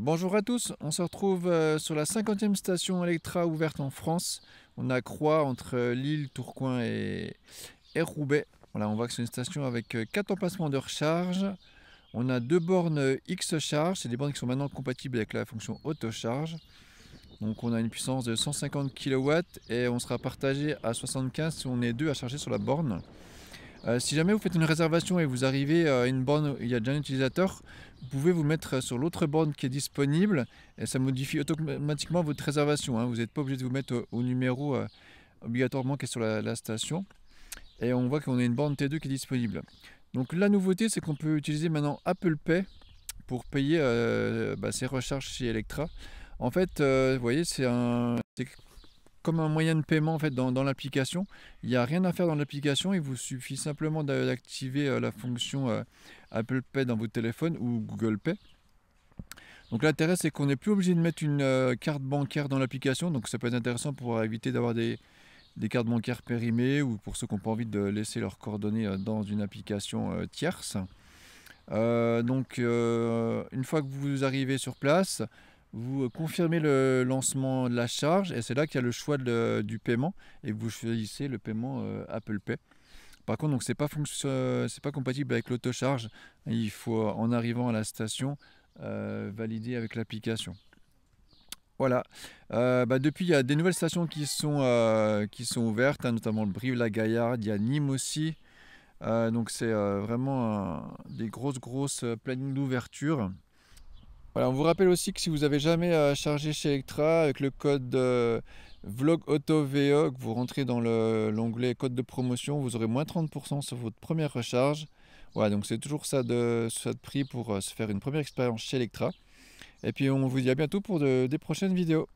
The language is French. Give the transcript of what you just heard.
Bonjour à tous, on se retrouve sur la 50e station Electra ouverte en France. On a Croix entre Lille, Tourcoing et Roubaix. Voilà, on voit que c'est une station avec 4 emplacements de recharge. On a 2 bornes X Charge, c'est des bornes qui sont maintenant compatibles avec la fonction auto-charge. Donc on a une puissance de 150 kW et on sera partagé à 75 si on est deux à charger sur la borne. Si jamais vous faites une réservation et vous arrivez à une borne où il y a déjà un utilisateur, vous pouvez vous mettre sur l'autre borne qui est disponible et ça modifie automatiquement votre réservation, hein. Vous n'êtes pas obligé de vous mettre au numéro obligatoirement qui est sur la station. Et on voit qu'on a une borne T2 qui est disponible. Donc la nouveauté, c'est qu'on peut utiliser maintenant Apple Pay pour payer ses recharges chez Electra. En fait, vous voyez, c'est comme un moyen de paiement en fait dans l'application. Il n'y a rien à faire dans l'application, il vous suffit simplement d'activer la fonction Apple Pay dans votre téléphone ou Google Pay. Donc l'intérêt c'est qu'on n'est plus obligé de mettre une carte bancaire dans l'application, donc ça peut être intéressant pour éviter d'avoir des cartes bancaires périmées ou pour ceux qui n'ont pas envie de laisser leurs coordonnées dans une application tierce. Une fois que vous arrivez sur place, vous confirmez le lancement de la charge et c'est là qu'il y a le choix du paiement et vous choisissez le paiement Apple Pay. Par contre, donc c'est pas compatible avec l'autocharge. Il faut en arrivant à la station valider avec l'application. Voilà. Depuis, il y a des nouvelles stations qui sont ouvertes, hein, notamment le Brive-la-Gaillarde, il y a Nîmes aussi. Donc c'est vraiment des grosses plannings d'ouverture. Voilà, on vous rappelle aussi que si vous avez jamais chargé chez Electra, avec le code VLOGAUTOVE, que vous rentrez dans l'onglet code de promotion, vous aurez moins 30% sur votre première recharge. Voilà, donc c'est toujours ça de prix pour se faire une première expérience chez Electra. Et puis on vous dit à bientôt pour des prochaines vidéos.